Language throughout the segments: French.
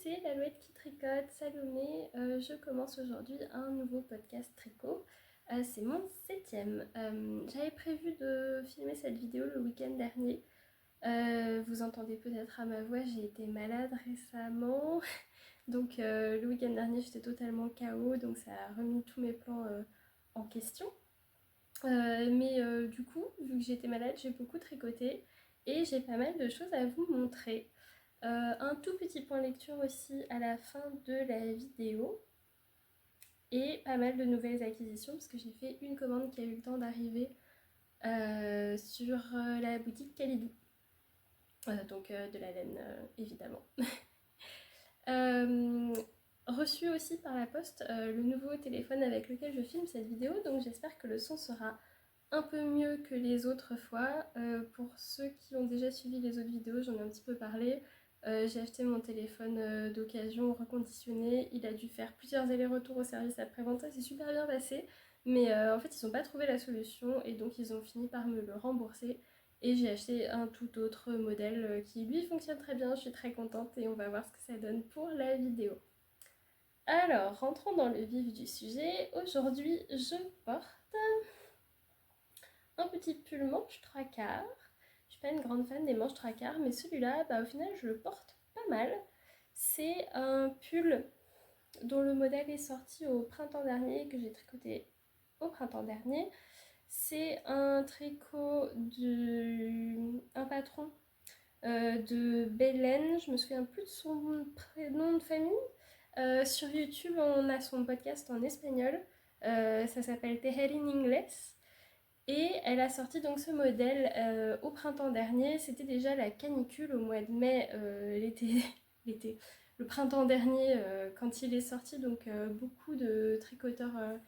c'est l'Alouette qui tricote, Salomé. Je commence aujourd'hui un nouveau podcast tricot. C'est mon 7e. J'avais prévu de filmer cette vidéo le week-end dernier. Vous entendez peut-être à ma voix, j'ai été malade récemment. Donc le week-end dernier j'étais totalement KO, donc ça a remis tous mes plans en question. Mais du coup, vu que j'étais malade, j'ai beaucoup tricoté et j'ai pas mal de choses à vous montrer. Un tout petit point lecture aussi à la fin de la vidéo et pas mal de nouvelles acquisitions parce que j'ai fait une commande qui a eu le temps d'arriver sur la boutique Kalidou. Donc de la laine évidemment. Reçu aussi par la poste le nouveau téléphone avec lequel je filme cette vidéo, donc j'espère que le son sera un peu mieux que les autres fois. Pour ceux qui ont déjà suivi les autres vidéos, j'en ai un petit peu parlé. J'ai acheté mon téléphone d'occasion reconditionné. Il a dû faire plusieurs allers-retours au service après-vente. Ça s'est super bien passé. Mais en fait, ils n'ont pas trouvé la solution et donc ils ont fini par me le rembourser. Et j'ai acheté un tout autre modèle qui lui fonctionne très bien. Je suis très contente et on va voir ce que ça donne pour la vidéo. Alors, rentrons dans le vif du sujet. Aujourd'hui, je porte un petit pull manche 3/4. Je suis pas une grande fan des manches 3/4, mais celui-là, au final, je le porte pas mal. C'est un pull dont le modèle est sorti au printemps dernier, que j'ai tricoté au printemps dernier. C'est un tricot un patron de Belen, je me souviens plus de son prénom de famille. Sur YouTube, on a son podcast en espagnol. Ça s'appelle Tejer en Inglés. Et elle a sorti donc ce modèle au printemps dernier. C'était déjà la canicule au mois de mai, le printemps dernier quand il est sorti. Donc beaucoup de tricoteurs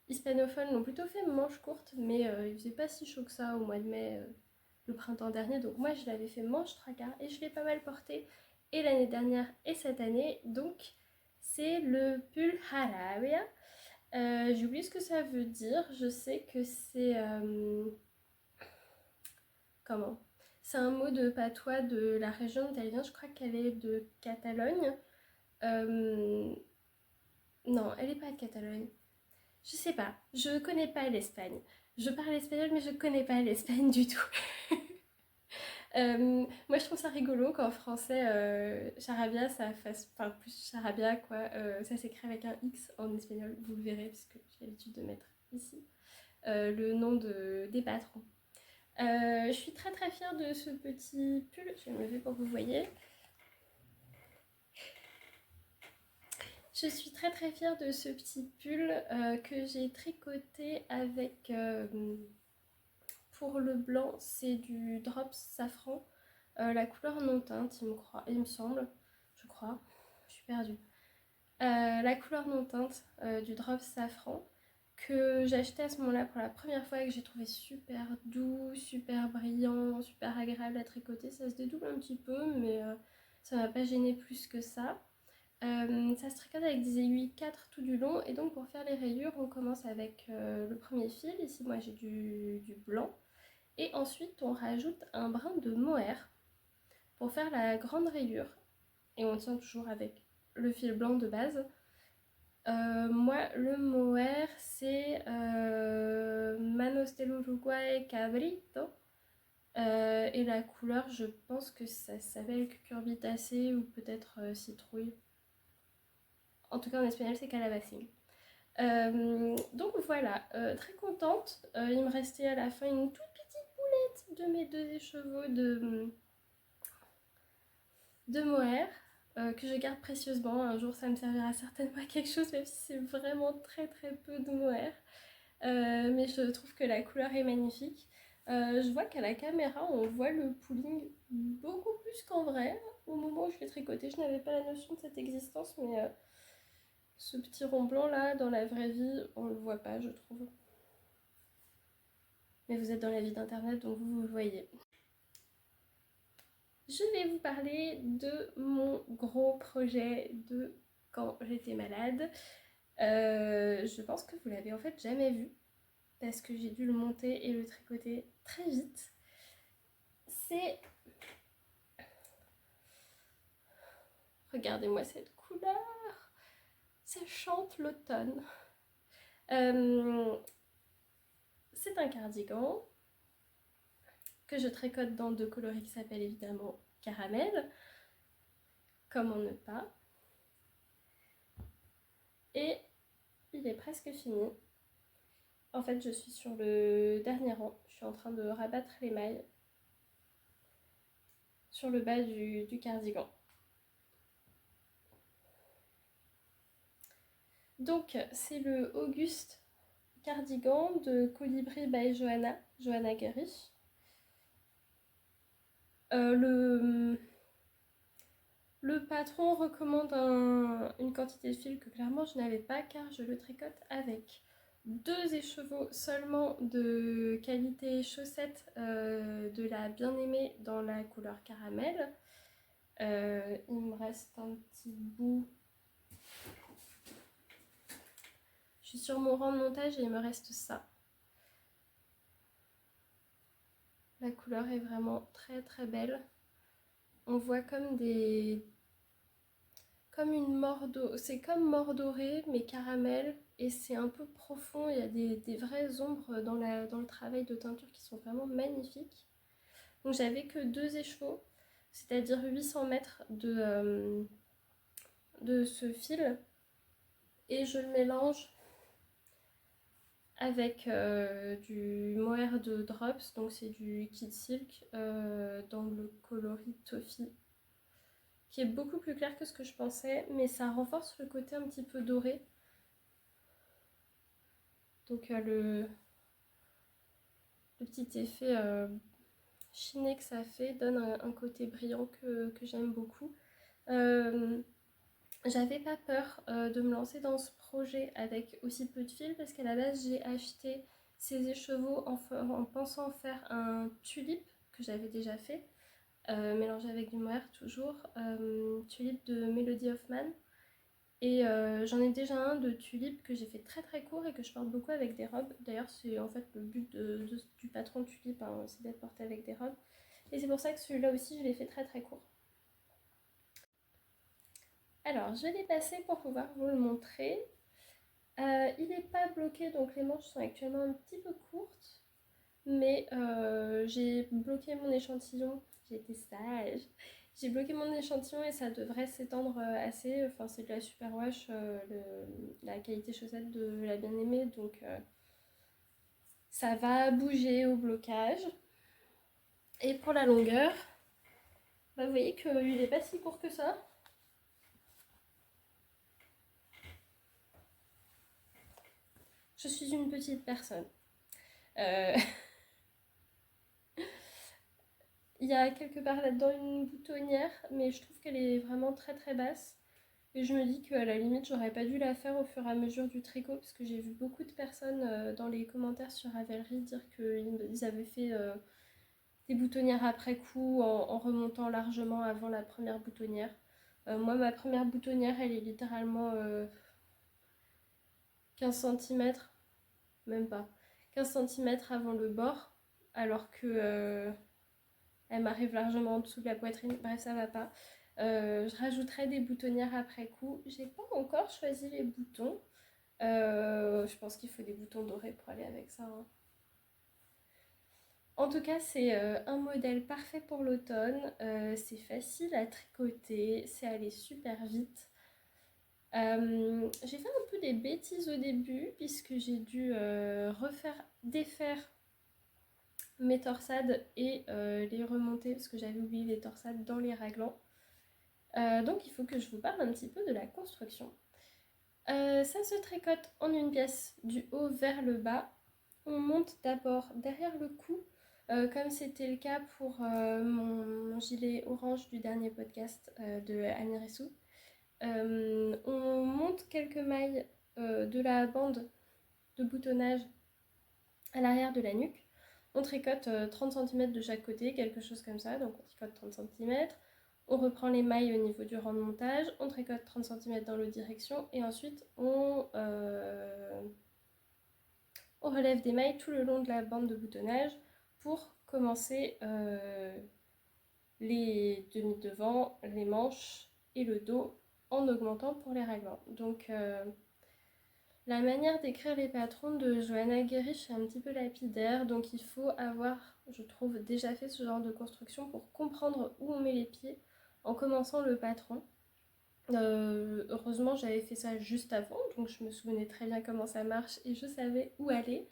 hispanophones l'ont plutôt fait manche courte, mais il faisait pas si chaud que ça au mois de mai le printemps dernier. Donc moi je l'avais fait manche 3/4 et je l'ai pas mal porté et l'année dernière et cette année. Donc c'est le pull Harabia. J'ai oublié ce que ça veut dire. Je sais que c'est comment? C'est un mot de patois de la région où elle vient. Je crois qu'elle est de Catalogne. Non, elle est pas de Catalogne. Je sais pas. Je connais pas l'Espagne. Je parle espagnol, mais je connais pas l'Espagne du tout. Moi je trouve ça rigolo qu'en français charabia ça fasse, enfin plus charabia quoi, ça s'écrit avec un X en espagnol, vous le verrez puisque j'ai l'habitude de mettre ici le nom des patrons. Je suis très très fière de ce petit pull, je vais me lever pour que vous voyez. Je suis très très fière de ce petit pull que j'ai tricoté avec, pour le blanc, c'est du Drops Safran. La couleur non teinte, il me semble, je crois, je suis perdue. La couleur non teinte du Drops Safran que j'ai acheté à ce moment-là pour la première fois et que j'ai trouvé super doux, super brillant, super agréable à tricoter. Ça se dédouble un petit peu, mais ça m'a pas gêné plus que ça. Ça se tricote avec des aiguilles 4 tout du long et donc pour faire les rayures on commence avec le premier fil. Ici moi j'ai du blanc et ensuite on rajoute un brin de mohair pour faire la grande rayure et on tient toujours avec le fil blanc de base. Moi le mohair c'est Manos del Uruguay Cabrito et la couleur je pense que ça s'appelle cucurbitacée ou peut-être citrouille. En tout cas en espagnol c'est calabacín. Donc voilà, très contente. Il me restait à la fin une toute petite boulette de mes 2 écheveaux de mohair que je garde précieusement. Un jour ça me servira certainement à quelque chose, même si c'est vraiment très très peu de mohair. Mais je trouve que la couleur est magnifique. Je vois qu'à la caméra on voit le pooling beaucoup plus qu'en vrai. Au moment où je l'ai tricoté, je n'avais pas la notion de cette existence, mais ce petit rond blanc là, dans la vraie vie, on le voit pas, je trouve. Mais vous êtes dans la vie d'internet, donc vous le voyez. Je vais vous parler de mon gros projet de quand j'étais malade. Je pense que vous l'avez en fait jamais vu, parce que j'ai dû le monter et le tricoter très vite. Regardez-moi cette couleur. Ça chante l'automne. C'est un cardigan que je tricote dans deux coloris qui s'appellent évidemment Caramel. Comment ne pas. Et il est presque fini. En fait, je suis sur le dernier rang. Je suis en train de rabattre les mailles sur le bas du cardigan. Donc, c'est le Auguste cardigan de Colibri by Johanna Gerich. Le patron recommande une quantité de fil que clairement je n'avais pas car je le tricote avec 2 écheveaux seulement de qualité chaussette de la bien-aimée dans la couleur caramel. Il me reste un petit bout. Je suis sur mon rang de montage et il me reste ça. La couleur est vraiment très très belle. On voit comme une mordorée, c'est comme mordoré mais caramel et c'est un peu profond, il y a des vraies ombres dans le travail de teinture qui sont vraiment magnifiques. Donc j'avais que 2 écheveaux, c'est-à-dire 800 mètres de ce fil et je le mélange avec du mohair de Drops, donc c'est du liquide silk dans le coloris Toffee, qui est beaucoup plus clair que ce que je pensais, mais ça renforce le côté un petit peu doré. Donc le petit effet chiné que ça fait donne un côté brillant que j'aime beaucoup. J'avais pas peur de me lancer dans ce projet avec aussi peu de fil parce qu'à la base j'ai acheté ces écheveaux en pensant faire un tulipe que j'avais déjà fait, mélangé avec du mohair toujours, tulipe de Melody Hoffman. Et j'en ai déjà un de tulipe que j'ai fait très très court et que je porte beaucoup avec des robes. D'ailleurs c'est en fait le but du patron tulipe, hein, c'est d'être porté avec des robes. Et c'est pour ça que celui-là aussi je l'ai fait très très court. Alors je l'ai passé pour pouvoir vous le montrer. Il n'est pas bloqué donc les manches sont actuellement un petit peu courtes. Mais j'ai bloqué mon échantillon, j'ai été sage. J'ai bloqué mon échantillon et ça devrait s'étendre assez. Enfin, c'est de la superwash, la qualité chaussette de la bien-aimée, donc ça va bouger au blocage. Et pour la longueur, bah, vous voyez qu'il n'est pas si court que ça. Je suis une petite personne. Il y a quelque part là-dedans une boutonnière, mais je trouve qu'elle est vraiment très très basse. Et je me dis qu'à la limite, j'aurais pas dû la faire au fur et à mesure du tricot, parce que j'ai vu beaucoup de personnes dans les commentaires sur Ravelry dire qu'ils avaient fait des boutonnières après coup en remontant largement avant la première boutonnière. Moi, ma première boutonnière, elle est littéralement 15 cm, même pas, 15 cm avant le bord, alors que elle m'arrive largement en dessous de la poitrine. Bref, ça va pas. Je rajouterai des boutonnières après coup. J'ai pas encore choisi les boutons. Je pense qu'il faut des boutons dorés pour aller avec ça, hein. En tout cas, c'est un modèle parfait pour l'automne. C'est facile à tricoter, c'est allé super vite. J'ai fait un peu des bêtises au début puisque j'ai dû défaire mes torsades et les remonter parce que j'avais oublié les torsades dans les raglans. Donc il faut que je vous parle un petit peu de la construction. Ça se tricote en une pièce du haut vers le bas. On monte d'abord derrière le cou, comme c'était le cas pour mon gilet orange du dernier podcast de Annie Ressou. On monte quelques mailles de la bande de boutonnage à l'arrière de la nuque. On tricote 30 cm de chaque côté, quelque chose comme ça, donc on tricote 30 cm. On reprend les mailles au niveau du rang de montage, on tricote 30 cm dans l'autre direction et ensuite on relève des mailles tout le long de la bande de boutonnage pour commencer les demi-devants, les manches et le dos en augmentant pour les raglans. Donc la manière d'écrire les patrons de Johanna Gerisch est un petit peu lapidaire, donc il faut avoir, je trouve, déjà fait ce genre de construction pour comprendre où on met les pieds en commençant le patron. Heureusement, j'avais fait ça juste avant, donc je me souvenais très bien comment ça marche et je savais où aller.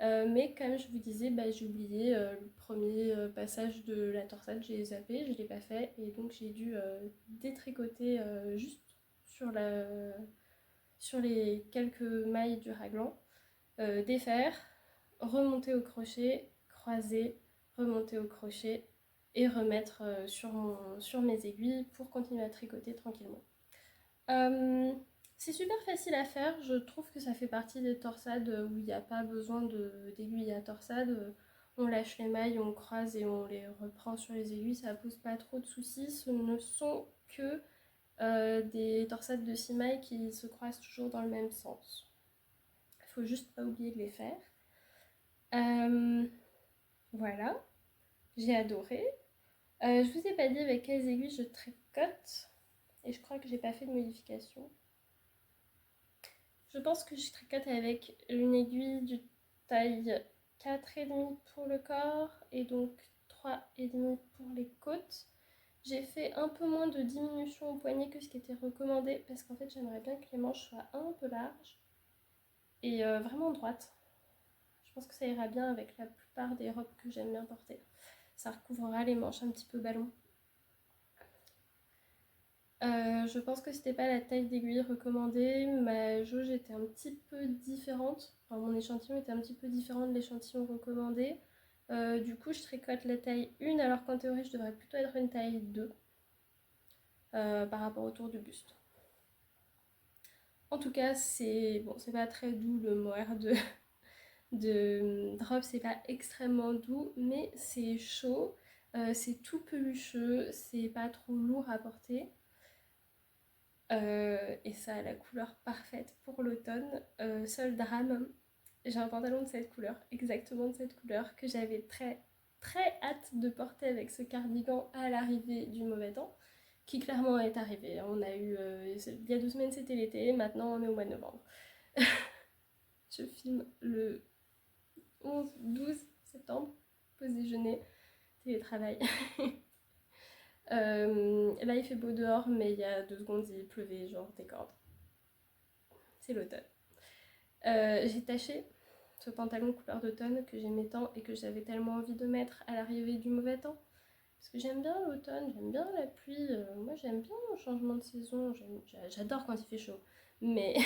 Mais comme je vous disais, j'ai oublié le premier passage de la torsade, j'ai zappé, je ne l'ai pas fait et donc j'ai dû détricoter juste sur, sur les quelques mailles du raglan, défaire, remonter au crochet, croiser, remonter au crochet et remettre sur mes aiguilles pour continuer à tricoter tranquillement. Euh, c'est super facile à faire, je trouve que ça fait partie des torsades où il n'y a pas besoin d'aiguilles à torsade. On lâche les mailles, on croise et on les reprend sur les aiguilles, ça pose pas trop de soucis. Ce ne sont que des torsades de 6 mailles qui se croisent toujours dans le même sens. Il faut juste pas oublier de les faire. Voilà, j'ai adoré. Je vous ai pas dit avec quelles aiguilles je tricote et je crois que j'ai pas fait de modification. Je pense que je tricote avec une aiguille de taille 4,5 pour le corps et donc 3,5 pour les côtes. J'ai fait un peu moins de diminution au poignet que ce qui était recommandé parce qu'en fait j'aimerais bien que les manches soient un peu larges et vraiment droites. Je pense que ça ira bien avec la plupart des robes que j'aime bien porter. Ça recouvrira les manches un petit peu ballon. Je pense que c'était pas la taille d'aiguille recommandée, ma jauge était un petit peu différente, enfin mon échantillon était un petit peu différent de l'échantillon recommandé. Du coup je tricote la taille 1 alors qu'en théorie je devrais plutôt être une taille 2 par rapport au tour du buste. En tout cas c'est bon, c'est pas très doux le mohair de drop, c'est pas extrêmement doux mais c'est chaud, c'est tout pelucheux, c'est pas trop lourd à porter. Et ça a la couleur parfaite pour l'automne. Seul drame, j'ai un pantalon de cette couleur, exactement de cette couleur, que j'avais très très hâte de porter avec ce cardigan à l'arrivée du mauvais temps, qui clairement est arrivé. On a eu, il y a 2 semaines c'était l'été, maintenant on est au mois de novembre. Je filme le 11-12 septembre, pause déjeuner, télétravail. Là il fait beau dehors, mais il y a 2 secondes il pleuvait, genre des cordes. C'est l'automne. J'ai taché ce pantalon couleur d'automne que j'aimais tant et que j'avais tellement envie de mettre à l'arrivée du mauvais temps. Parce que j'aime bien l'automne, j'aime bien la pluie, moi j'aime bien le changement de saison, j'adore quand il fait chaud. Mais,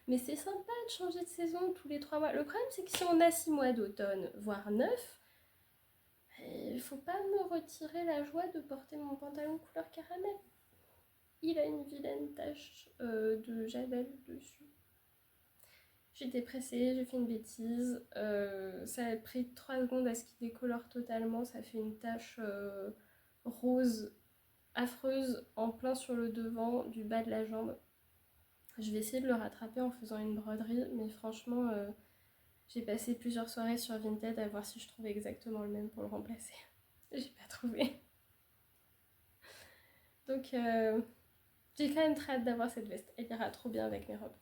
mais c'est sympa de changer de saison tous les 3 mois. Le problème c'est que si on a 6 mois d'automne, voire 9, il faut pas me retirer la joie de porter mon pantalon couleur caramel. Il a une vilaine tache de javel dessus. J'étais pressée, j'ai fait une bêtise. Ça a pris 3 secondes à ce qu'il décolore totalement. Ça fait une tache rose affreuse en plein sur le devant du bas de la jambe. Je vais essayer de le rattraper en faisant une broderie, mais franchement, j'ai passé plusieurs soirées sur Vinted à voir si je trouvais exactement le même pour le remplacer. J'ai pas trouvé. Donc, j'ai quand même très hâte d'avoir cette veste. Elle ira trop bien avec mes robes.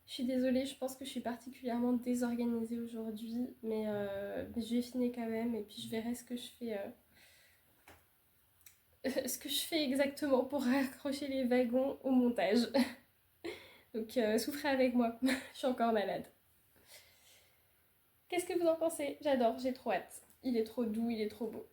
Je suis désolée, je pense que je suis particulièrement désorganisée aujourd'hui, mais je vais finir quand même et puis je verrai ce que je fais, ce que je fais exactement pour raccrocher les wagons au montage. Donc souffrez avec moi, je suis encore malade. Qu'est-ce que vous en pensez? J'adore, j'ai trop hâte. Il est trop doux, il est trop beau.